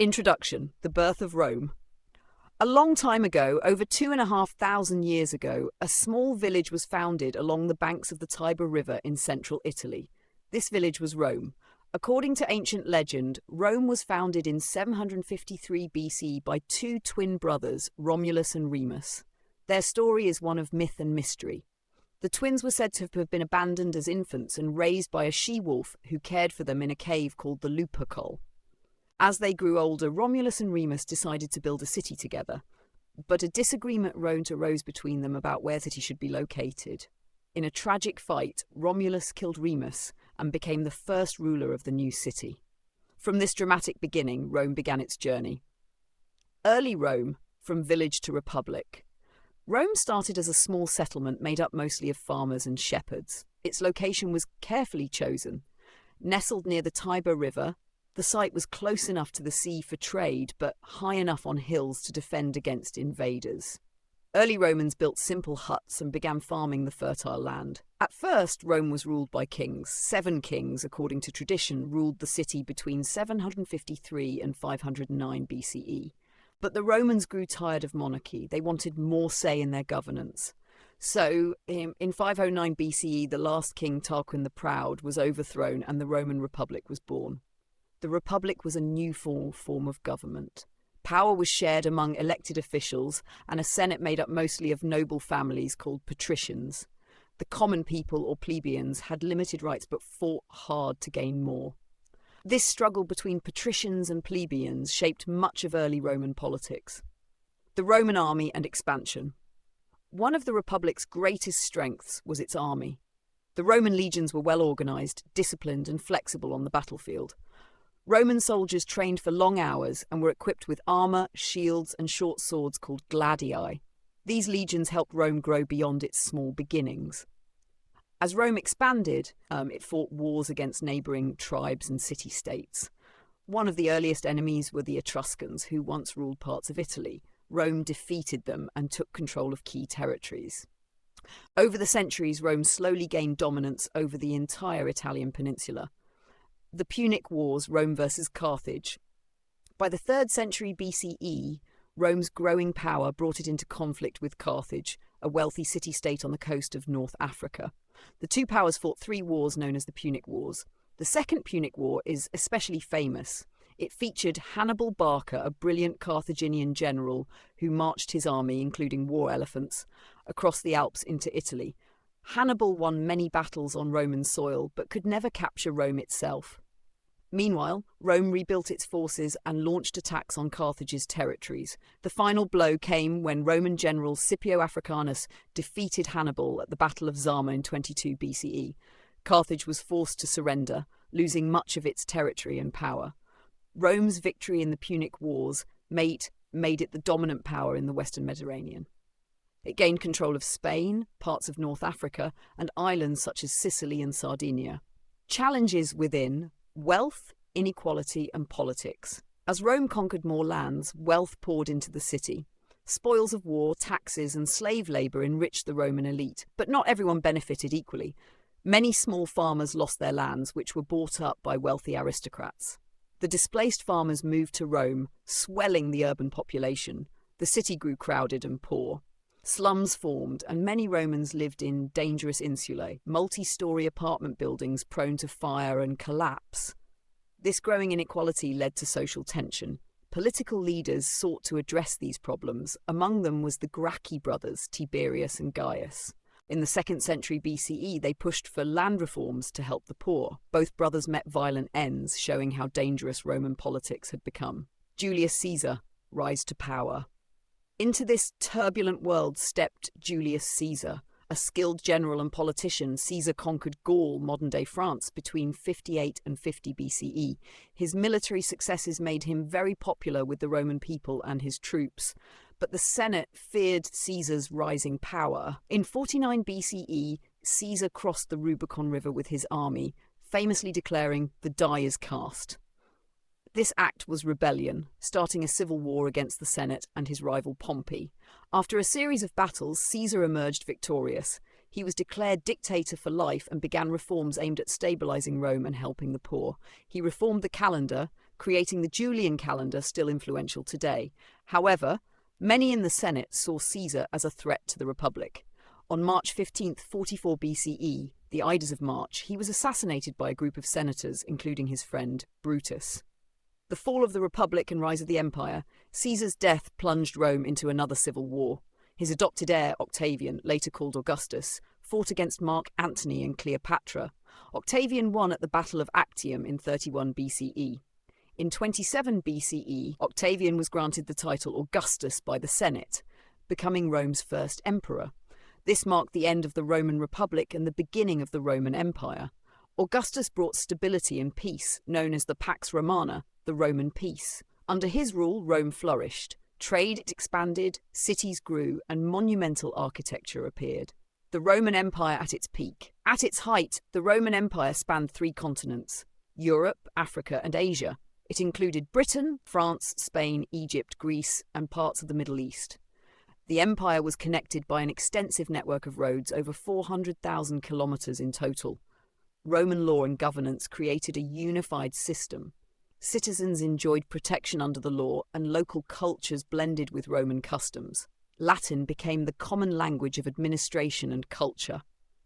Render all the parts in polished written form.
Introduction: The Birth of Rome. A long time ago, over 2,500 years ago, a small village was founded along the banks of the Tiber River in central Italy. This village was Rome. According to ancient legend, Rome was founded in 753 BC by two twin brothers, Romulus and Remus. Their story is one of myth and mystery. The twins were said to have been abandoned as infants and raised by a she-wolf who cared for them in a cave called the Lupercal. As they grew older, Romulus and Remus decided to build a city together, but a disagreement arose between them about where the city should be located. In a tragic fight, Romulus killed Remus and became the first ruler of the new city. From this dramatic beginning, Rome began its journey. Early Rome, from village to republic. Rome started as a small settlement made up mostly of farmers and shepherds. Its location was carefully chosen. Nestled near the Tiber River, the site was close enough to the sea for trade, but high enough on hills to defend against invaders. Early Romans built simple huts and began farming the fertile land. At first, Rome was ruled by kings. 7 kings, according to tradition, ruled the city between 753 and 509 BCE. But the Romans grew tired of monarchy. They wanted more say in their governance. So, in 509 BCE, the last king, Tarquin the Proud, was overthrown and the Roman Republic was born. The Republic was a new form of government. Power was shared among elected officials, and a senate made up mostly of noble families called patricians. The common people, or plebeians, had limited rights but fought hard to gain more. This struggle between patricians and plebeians shaped much of early Roman politics. The Roman army and expansion. One of the Republic's greatest strengths was its army. The Roman legions were well organized, disciplined, and flexible on the battlefield. Roman soldiers trained for long hours and were equipped with armor, shields, and short swords called gladii. These legions helped Rome grow beyond its small beginnings. As Rome expanded, it fought wars against neighboring tribes and city-states. One of the earliest enemies were the Etruscans, who once ruled parts of Italy. Rome defeated them and took control of key territories. Over the centuries, Rome slowly gained dominance over the entire Italian peninsula. The Punic Wars, Rome versus Carthage. By the 3rd century BCE, Rome's growing power brought it into conflict with Carthage, a wealthy city-state on the coast of North Africa. The two powers fought 3 wars known as the Punic Wars. The Second Punic War is especially famous. It featured Hannibal Barca, a brilliant Carthaginian general who marched his army, including war elephants, across the Alps into Italy. Hannibal won many battles on Roman soil, but could never capture Rome itself. Meanwhile, Rome rebuilt its forces and launched attacks on Carthage's territories. The final blow came when Roman general Scipio Africanus defeated Hannibal at the Battle of Zama in 22 BCE. Carthage was forced to surrender, losing much of its territory and power. Rome's victory in the Punic Wars made it the dominant power in the Western Mediterranean. It gained control of Spain, parts of North Africa, and islands such as Sicily and Sardinia. Challenges within: wealth, inequality, and politics. As Rome conquered more lands, wealth poured into the city. Spoils of war, taxes, and slave labor enriched the Roman elite, but not everyone benefited equally. Many small farmers lost their lands, which were bought up by wealthy aristocrats. The displaced farmers moved to Rome, swelling the urban population. The city grew crowded and poor. Slums formed, and many Romans lived in dangerous insulae, multi-story apartment buildings prone to fire and collapse. This growing inequality led to social tension. Political leaders sought to address these problems. Among them was the Gracchi brothers, Tiberius and Gaius. In the 2nd century BCE, they pushed for land reforms to help the poor. Both brothers met violent ends, showing how dangerous Roman politics had become. Julius Caesar, rise to power. Into this turbulent world stepped Julius Caesar. A skilled general and politician, Caesar conquered Gaul, modern-day France, between 58 and 50 BCE. His military successes made him very popular with the Roman people and his troops, but the Senate feared Caesar's rising power. In 49 BCE, Caesar crossed the Rubicon River with his army, famously declaring, "The die is cast." This act was rebellion, starting a civil war against the Senate and his rival Pompey. After a series of battles, Caesar emerged victorious. He was declared dictator for life and began reforms aimed at stabilizing Rome and helping the poor. He reformed the calendar, creating the Julian calendar still influential today. However, many in the Senate saw Caesar as a threat to the Republic. On March 15, 44 BCE, the Ides of March, he was assassinated by a group of senators, including his friend Brutus. The fall of the Republic and rise of the Empire, Caesar's death plunged Rome into another civil war. His adopted heir, Octavian, later called Augustus, fought against Mark Antony and Cleopatra. Octavian won at the Battle of Actium in 31 BCE. In 27 BCE, Octavian was granted the title Augustus by the Senate, becoming Rome's first emperor. This marked the end of the Roman Republic and the beginning of the Roman Empire. Augustus brought stability and peace, known as the Pax Romana, the Roman peace. Under his rule, Rome flourished. Trade expanded, cities grew, and monumental architecture appeared. The Roman Empire at its peak. At its height, the Roman Empire spanned 3 continents: Europe, Africa, and Asia. It included Britain, France, Spain, Egypt, Greece, and parts of the Middle East. The empire was connected by an extensive network of roads, over 400,000 kilometers in total. Roman law and governance created a unified system. Citizens enjoyed protection under the law, and local cultures blended with Roman customs. Latin became the common language of administration and culture.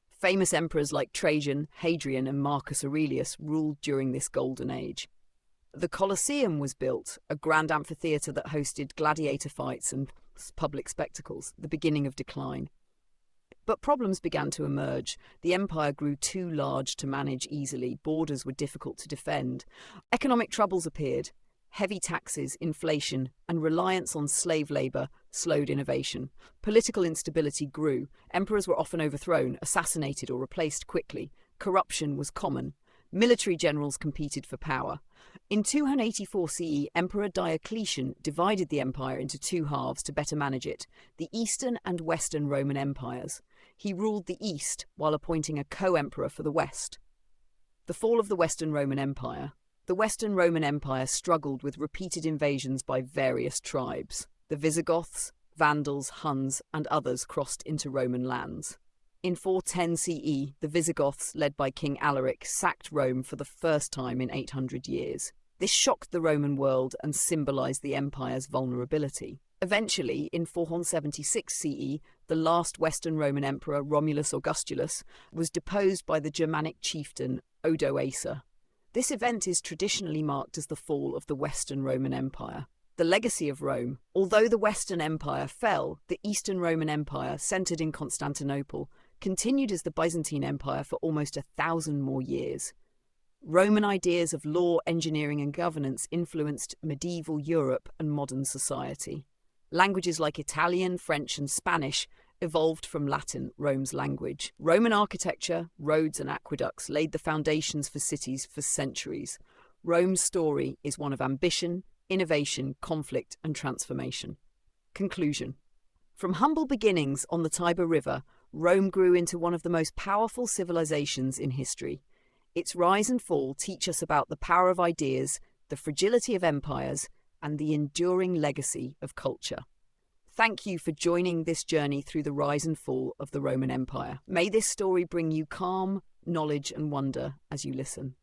Famous emperors like Trajan, Hadrian, and Marcus Aurelius ruled during this golden age. The Colosseum was built, a grand amphitheatre that hosted gladiator fights and public spectacles, the beginning of decline. But problems began to emerge. The empire grew too large to manage easily. Borders were difficult to defend. Economic troubles appeared. Heavy taxes, inflation, and reliance on slave labor slowed innovation. Political instability grew. Emperors were often overthrown, assassinated, or replaced quickly. Corruption was common. Military generals competed for power. In 284 CE, Emperor Diocletian divided the empire into 2 halves to better manage it, the Eastern and Western Roman empires. He ruled the East while appointing a co-emperor for the West. The fall of the Western Roman Empire. The Western Roman Empire struggled with repeated invasions by various tribes. The Visigoths, Vandals, Huns, and others crossed into Roman lands. In 410 CE, the Visigoths, led by King Alaric, sacked Rome for the first time in 800 years. This shocked the Roman world and symbolized the empire's vulnerability. Eventually, in 476 CE, the last Western Roman emperor, Romulus Augustus, was deposed by the Germanic chieftain Odoacer. This event is traditionally marked as the fall of the Western Roman Empire. The legacy of Rome. Although the Western Empire fell, the Eastern Roman Empire, centered in Constantinople, continued as the Byzantine Empire for almost 1,000 more years. Roman ideas of law, engineering, and governance influenced medieval Europe and modern society. Languages like Italian, French, and Spanish evolved from Latin, Rome's language. Roman architecture, roads, and aqueducts laid the foundations for cities for centuries. Rome's story is one of ambition, innovation, conflict, and transformation. Conclusion. From humble beginnings on the Tiber River, Rome grew into one of the most powerful civilizations in history. Its rise and fall teach us about the power of ideas, the fragility of empires, and the enduring legacy of culture. Thank you for joining this journey through the rise and fall of the Roman Empire. May this story bring you calm, knowledge, and wonder as you listen.